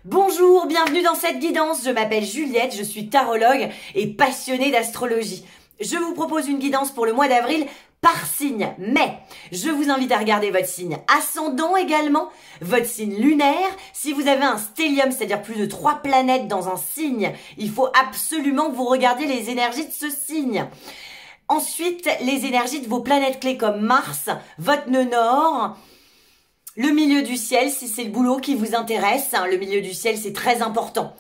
Bonjour, bienvenue dans cette guidance. Je m'appelle Juliette, je suis tarologue et passionnée d'astrologie. Je vous propose une guidance pour le mois d'avril par signe, mais je vous invite à regarder votre signe ascendant également, votre signe lunaire. Si vous avez un stellium, c'est-à-dire plus de 3 planètes dans un signe, il faut absolument que vous regardiez les énergies de ce signe. Ensuite, les énergies de vos planètes clés comme Mars, votre nœud nord, le milieu du ciel, si c'est le boulot qui vous intéresse. Le milieu du ciel, c'est très important.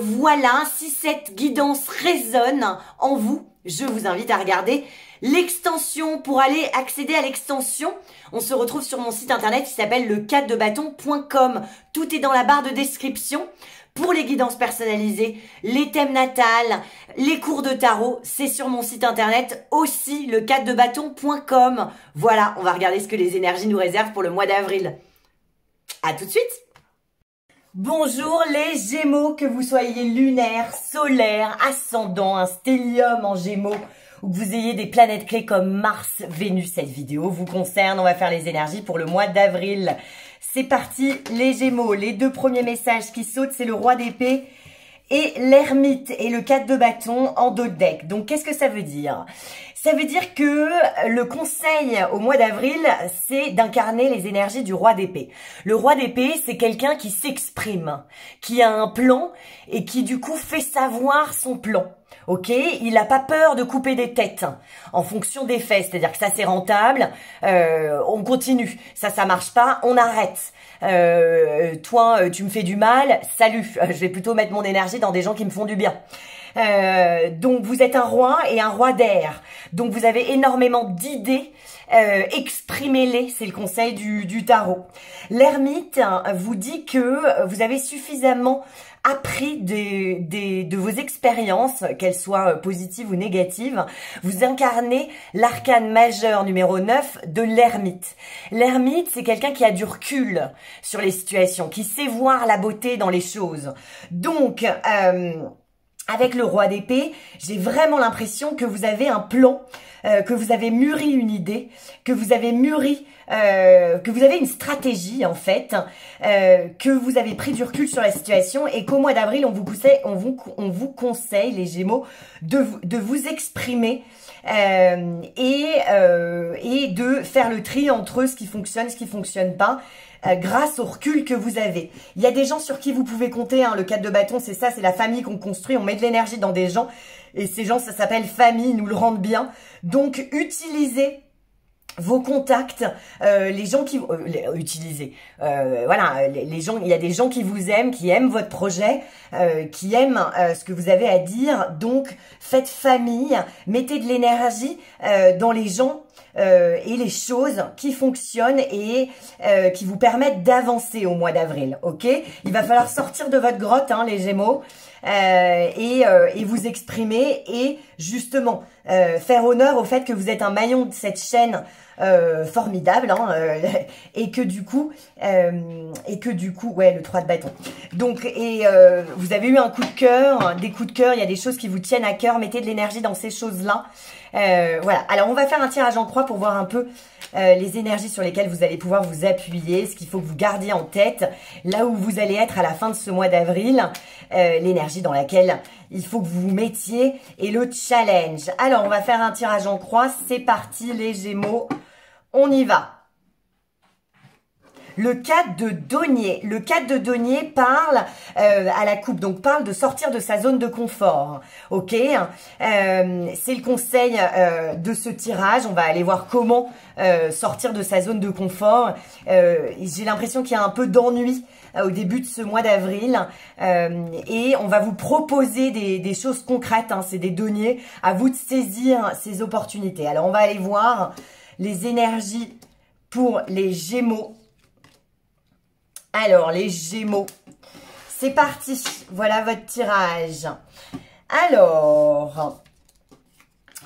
Voilà, si cette guidance résonne en vous, je vous invite à regarder l'extension. Pour aller accéder à l'extension, on se retrouve sur mon site internet qui s'appelle le4debâton.com. Tout est dans la barre de description. Pour les guidances personnalisées, les thèmes natals, les cours de tarot, c'est sur mon site internet aussi, le4debâton.com. Voilà, on va regarder ce que les énergies nous réservent pour le mois d'avril. À tout de suite. Bonjour les Gémeaux, que vous soyez lunaire, solaire, ascendant, un stellium en Gémeaux, ou que vous ayez des planètes clés comme Mars, Vénus. Cette vidéo vous concerne, on va faire les énergies pour le mois d'avril. C'est parti les Gémeaux, les deux premiers messages qui sautent, c'est le roi d'épée et l'ermite et le 4 de bâton en dos de deck. Donc qu'est-ce que ça veut dire? Ça veut dire que le conseil au mois d'avril, c'est d'incarner les énergies du roi d'épée. Le roi d'épée, c'est quelqu'un qui s'exprime, qui a un plan et qui du coup fait savoir son plan. Ok, il n'a pas peur de couper des têtes en fonction des faits, c'est-à-dire que ça c'est rentable, on continue, ça marche pas, on arrête. Toi, tu me fais du mal, salut, je vais plutôt mettre mon énergie dans des gens qui me font du bien. Donc vous êtes un roi et un roi d'air, donc vous avez énormément d'idées, exprimez-les, c'est le conseil du tarot. L'ermite vous dit que vous avez suffisamment appris de vos expériences, qu'elles soient positives ou négatives. Vous incarnez l'arcane majeur numéro 9 de l'ermite. L'ermite, c'est quelqu'un qui a du recul sur les situations, qui sait voir la beauté dans les choses. Donc, avec le roi d'épée, j'ai vraiment l'impression que vous avez un plan, que vous avez mûri une idée, que vous avez mûri, que vous avez une stratégie en fait, que vous avez pris du recul sur la situation et qu'au mois d'avril, on vous conseille, les Gémeaux, de vous exprimer et de faire le tri entre ce qui fonctionne, ce qui fonctionne pas, grâce au recul que vous avez. Il y a des gens sur qui vous pouvez compter, hein, le 4 de bâton, c'est ça, c'est la famille qu'on construit, on met de l'énergie dans des gens, et ces gens, ça s'appelle famille, ils nous le rendent bien. Donc, utilisez vos contacts, les gens qui voilà, les gens, il y a des gens qui vous aiment, qui aiment votre projet, qui aiment ce que vous avez à dire. Donc faites famille, mettez de l'énergie dans les gens et les choses qui fonctionnent et qui vous permettent d'avancer au mois d'avril. Ok, il va falloir sortir de votre grotte, hein, les Gémeaux. Et vous exprimer et justement faire honneur au fait que vous êtes un maillon de cette chaîne formidable, hein, et que du coup ouais, le 3 de bâton. Donc vous avez eu un coup de cœur, des coups de cœur, il y a des choses qui vous tiennent à cœur, mettez de l'énergie dans ces choses-là. Voilà, alors on va faire un tirage en croix pour voir un peu les énergies sur lesquelles vous allez pouvoir vous appuyer, ce qu'il faut que vous gardiez en tête, là où vous allez être à la fin de ce mois d'avril, l'énergie dans laquelle il faut que vous vous mettiez et le challenge. Alors, on va faire un tirage en croix, c'est parti les Gémeaux, on y va. Le 4 de denier. Le 4 de denier parle à la coupe, donc parle de sortir de sa zone de confort. Ok, c'est le conseil de ce tirage. On va aller voir comment sortir de sa zone de confort. J'ai l'impression qu'il y a un peu d'ennui au début de ce mois d'avril et on va vous proposer des choses concrètes. Hein, c'est des deniers. À vous de saisir ces opportunités. Alors, on va aller voir les énergies pour les Gémeaux. Alors, les Gémeaux, c'est parti. Voilà votre tirage. Alors,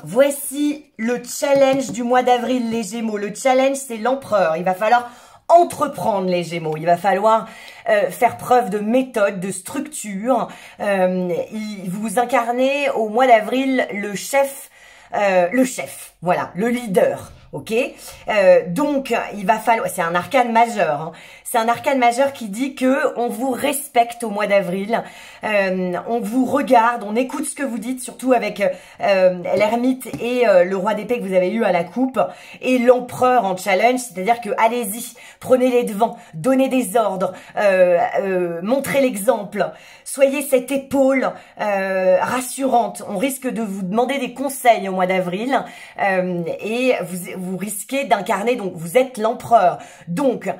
voici le challenge du mois d'avril, les Gémeaux. Le challenge, c'est l'empereur. Il va falloir entreprendre, les Gémeaux. Il va falloir faire preuve de méthode, de structure. Vous incarnez au mois d'avril le chef, voilà, le leader. Ok, donc il va falloir, c'est un arcane majeur, hein. C'est un arcane majeur qui dit que on vous respecte au mois d'avril, on vous regarde, on écoute ce que vous dites, surtout avec l'ermite et le roi d'épée que vous avez eu à la coupe, et l'empereur en challenge, c'est-à-dire que allez-y, prenez les devants, donnez des ordres, montrez l'exemple, soyez cette épaule rassurante. On risque de vous demander des conseils au mois d'avril et vous risquez d'incarner, donc vous êtes l'empereur. Donc,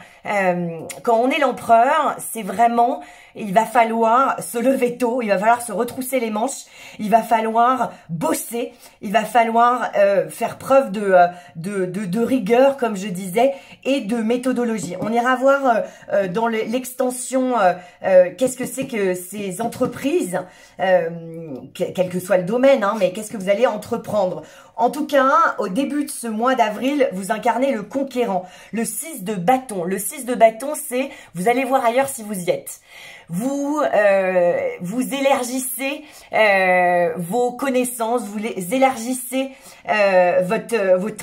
quand on est l'empereur, c'est vraiment, il va falloir se lever tôt, il va falloir se retrousser les manches, il va falloir bosser, il va falloir faire preuve de rigueur, comme je disais, et de méthodologie. On ira voir dans l'extension qu'est-ce que c'est que ces entreprises, quel que soit le domaine, hein, mais qu'est-ce que vous allez entreprendre. En tout cas, au début de ce mois d'avril, vous incarnez le conquérant, le 6 de bâton. Le 6 de bâton, c'est, vous allez voir ailleurs si vous y êtes. Vous élargissez vos connaissances, vous élargissez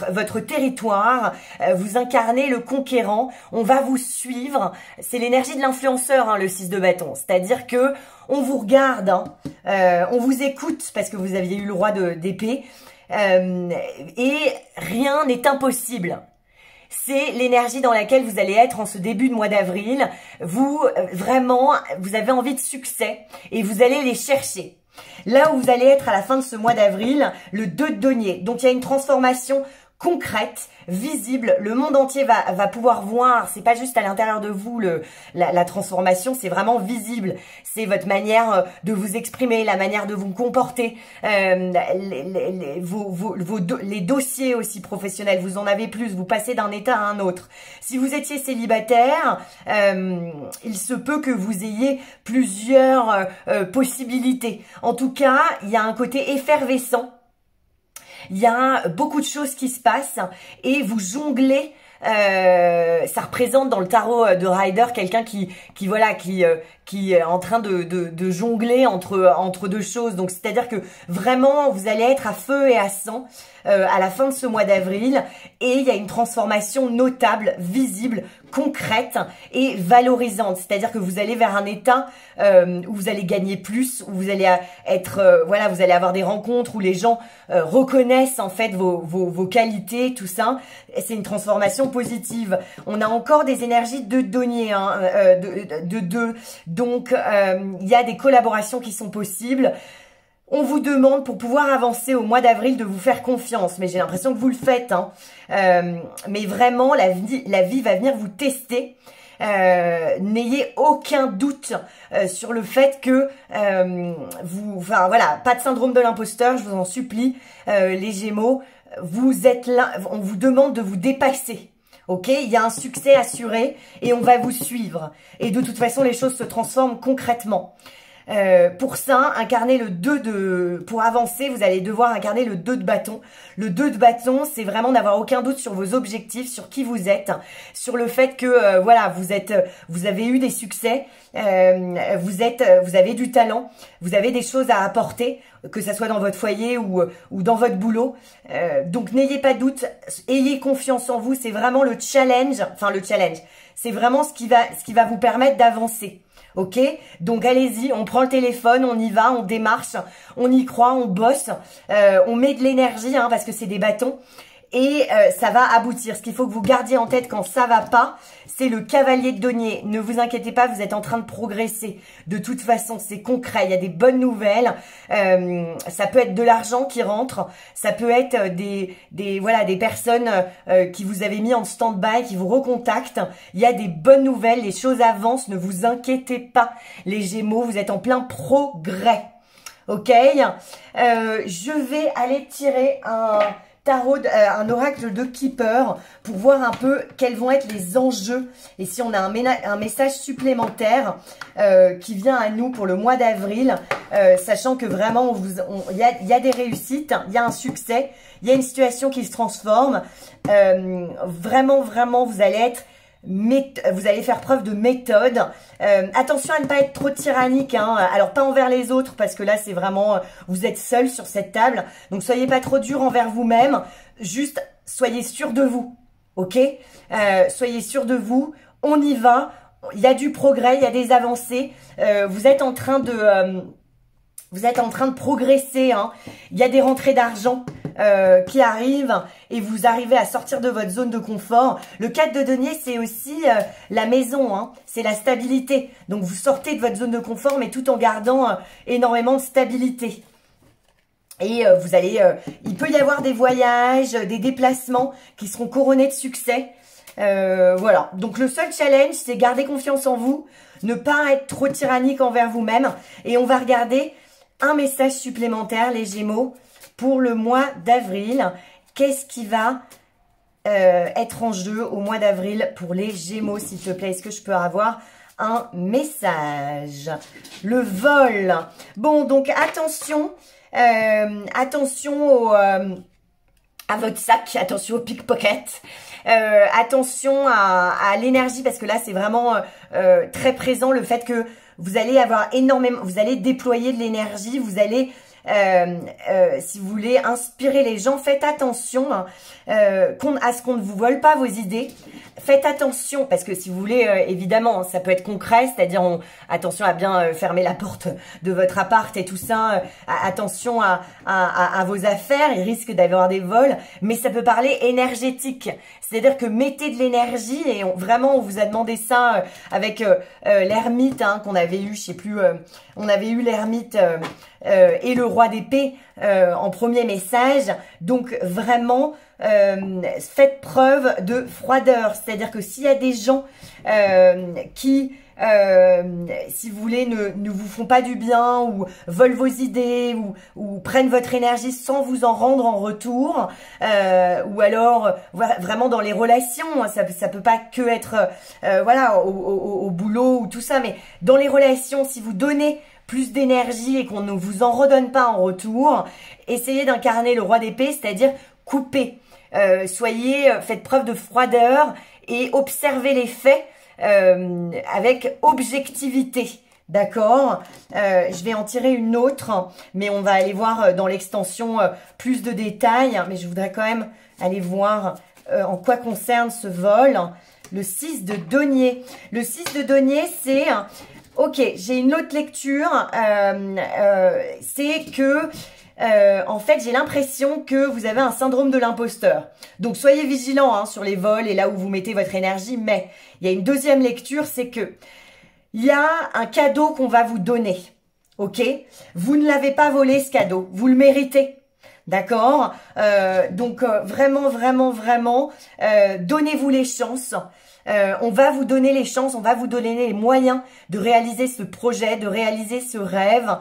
votre territoire, vous incarnez le conquérant, on va vous suivre. C'est l'énergie de l'influenceur, hein, le 6 de bâton. C'est-à-dire que on vous regarde, hein, on vous écoute parce que vous aviez eu le roi d'épée. Et rien n'est impossible. C'est l'énergie dans laquelle vous allez être en ce début de mois d'avril. Vous, vraiment, vous avez envie de succès et vous allez les chercher. Là où vous allez être à la fin de ce mois d'avril, le 2 de denier. Donc, il y a une transformation concrète, visible, le monde entier va pouvoir voir, c'est pas juste à l'intérieur de vous la transformation, c'est vraiment visible, c'est votre manière de vous exprimer, la manière de vous comporter, les dossiers aussi professionnels, vous en avez plus, vous passez d'un état à un autre. Si vous étiez célibataire, il se peut que vous ayez plusieurs possibilités. En tout cas, il y a un côté effervescent. Il y a beaucoup de choses qui se passent et vous jonglez. Ça représente dans le tarot de Rider quelqu'un qui est en train de jongler entre deux choses. Donc c'est-à-dire que vraiment vous allez être à feu et à sang à la fin de ce mois d'avril et il y a une transformation notable, visible, concrète et valorisante. C'est-à-dire que vous allez vers un état où vous allez gagner plus, où vous allez être vous allez avoir des rencontres où les gens reconnaissent en fait vos qualités, tout ça. C'est une transformation positive. On a encore des énergies de denier, hein, de deux. Donc il y a des collaborations qui sont possibles. On vous demande pour pouvoir avancer au mois d'avril de vous faire confiance, mais j'ai l'impression que vous le faites, hein. Mais vraiment, la vie va venir vous tester. N'ayez aucun doute sur le fait que pas de syndrome de l'imposteur, je vous en supplie, les Gémeaux, vous êtes là, on vous demande de vous dépasser. Ok, il y a un succès assuré et on va vous suivre. Et de toute façon, les choses se transforment concrètement. Pour ça, incarner le 2 pour avancer, vous allez devoir incarner le 2 de bâton. Le 2 de bâton, c'est vraiment d'avoir aucun doute sur vos objectifs, sur qui vous êtes, sur le fait que vous avez eu des succès, vous avez du talent, vous avez des choses à apporter, que ça soit dans votre foyer ou dans votre boulot. Donc n'ayez pas de doute, ayez confiance en vous, c'est vraiment le challenge, c'est vraiment ce qui va vous permettre d'avancer. Ok, donc allez-y, on prend le téléphone, on y va, on démarche, on y croit, on bosse, on met de l'énergie, hein, parce que c'est des bâtons, et ça va aboutir. Ce qu'il faut que vous gardiez en tête quand ça va pas, c'est le cavalier de denier. Ne vous inquiétez pas, vous êtes en train de progresser. De toute façon, c'est concret, il y a des bonnes nouvelles. Ça peut être de l'argent qui rentre, ça peut être des personnes qui vous avez mis en stand-by, qui vous recontactent. Il y a des bonnes nouvelles, les choses avancent, ne vous inquiétez pas. Les Gémeaux, vous êtes en plein progrès. Ok, je vais aller tirer un oracle de Keeper pour voir un peu quels vont être les enjeux et si on a un message supplémentaire qui vient à nous pour le mois d'avril, sachant que vraiment il y a des réussites, il y a un succès, il y a une situation qui se transforme. Vraiment, vous allez faire preuve de méthode. Attention à ne pas être trop tyrannique, hein. Alors pas envers les autres parce que là c'est vraiment vous êtes seul sur cette table. Donc soyez pas trop dur envers vous-même. Juste soyez sûrs de vous, ok? Soyez sûrs de vous, on y va, il y a du progrès, il y a des avancées, vous êtes en train de progresser, hein. Il y a des rentrées d'argent qui arrivent et vous arrivez à sortir de votre zone de confort. Le 4 de denier, c'est aussi la maison, hein. C'est la stabilité. Donc vous sortez de votre zone de confort, mais tout en gardant énormément de stabilité. Et vous allez, il peut y avoir des voyages, des déplacements qui seront couronnés de succès. Voilà. Donc le seul challenge, c'est garder confiance en vous, ne pas être trop tyrannique envers vous-même. Et on va regarder un message supplémentaire, les Gémeaux, pour le mois d'avril. Qu'est-ce qui va être en jeu au mois d'avril pour les Gémeaux, s'il te plaît? Est-ce que je peux avoir un message? Le vol. Bon, donc attention, attention à votre sac, attention au pickpocket. Attention à l'énergie, parce que là c'est vraiment très présent, le fait que vous allez avoir énormément, vous allez déployer de l'énergie, vous allez si vous voulez inspirer les gens. Faites attention à ce qu'on ne vous vole pas vos idées. Faites attention, parce que si vous voulez, évidemment, ça peut être concret, c'est-à-dire attention à bien fermer la porte de votre appart et tout ça, attention à vos affaires, il risque d'avoir des vols, mais ça peut parler énergétique, c'est-à-dire que mettez de l'énergie, et vraiment on vous a demandé ça avec l'ermite, hein, qu'on avait eu, je sais plus, on avait eu l'ermite et le roi d'épée en premier message. Donc vraiment faites preuve de froideur, c'est-à-dire que s'il y a des gens qui si vous voulez ne vous font pas du bien, ou volent vos idées, ou prennent votre énergie sans vous en rendre en retour, ou alors vraiment dans les relations, hein, ça peut pas que être voilà au boulot ou tout ça, mais dans les relations, si vous donnez plus d'énergie et qu'on ne vous en redonne pas en retour, essayez d'incarner le roi d'épée, c'est-à-dire couper. Faites preuve de froideur et observez les faits avec objectivité. D'accord, je vais en tirer une autre, mais on va aller voir dans l'extension plus de détails, mais je voudrais quand même aller voir en quoi concerne ce vol. Le 6 de denier. Le 6 de denier, c'est... Ok, j'ai une autre lecture, c'est que, en fait, j'ai l'impression que vous avez un syndrome de l'imposteur. Donc, soyez vigilants hein, sur les vols et là où vous mettez votre énergie, mais il y a une deuxième lecture, c'est que il y a un cadeau qu'on va vous donner, ok? Vous ne l'avez pas volé, ce cadeau, vous le méritez. D'accord, donc vraiment, donnez-vous les chances. On va vous donner les chances, on va vous donner les moyens de réaliser ce projet, de réaliser ce rêve.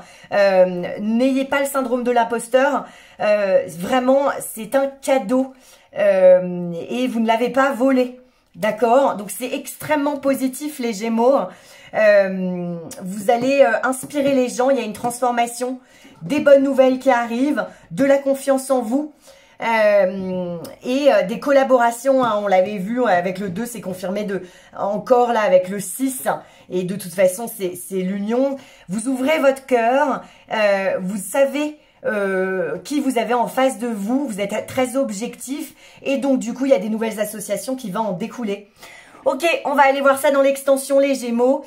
N'ayez pas le syndrome de l'imposteur. Vraiment, c'est un cadeau et vous ne l'avez pas volé. D'accord? Donc c'est extrêmement positif, les Gémeaux. Vous allez inspirer les gens, il y a une transformation, des bonnes nouvelles qui arrivent, de la confiance en vous. Et des collaborations, hein, on l'avait vu avec le 2, c'est confirmé encore là avec le 6, et de toute façon c'est l'union. Vous ouvrez votre cœur, vous savez qui vous avez en face de vous, vous êtes très objectif, et donc du coup il y a des nouvelles associations qui vont en découler. Ok, on va aller voir ça dans l'extension les Gémeaux.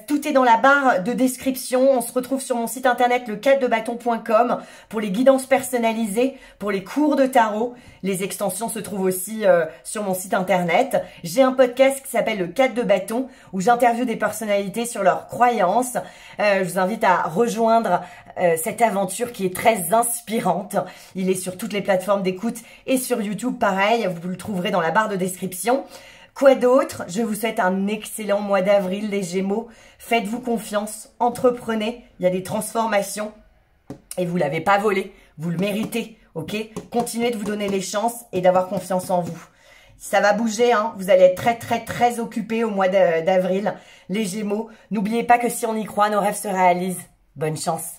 Tout est dans la barre de description. On se retrouve sur mon site internet le4debâton.com pour les guidances personnalisées, pour les cours de tarot. Les extensions se trouvent aussi sur mon site internet. J'ai un podcast qui s'appelle le 4 de bâton où j'interviewe des personnalités sur leurs croyances. Je vous invite à rejoindre cette aventure qui est très inspirante. Il est sur toutes les plateformes d'écoute et sur YouTube pareil. Vous le trouverez dans la barre de description. Quoi d'autre? Je vous souhaite un excellent mois d'avril, les Gémeaux. Faites-vous confiance, entreprenez, il y a des transformations et vous l'avez pas volé, vous le méritez, ok? Continuez de vous donner les chances et d'avoir confiance en vous. Ça va bouger, hein. Vous allez être très occupés au mois d'avril, les Gémeaux. N'oubliez pas que si on y croit, nos rêves se réalisent. Bonne chance.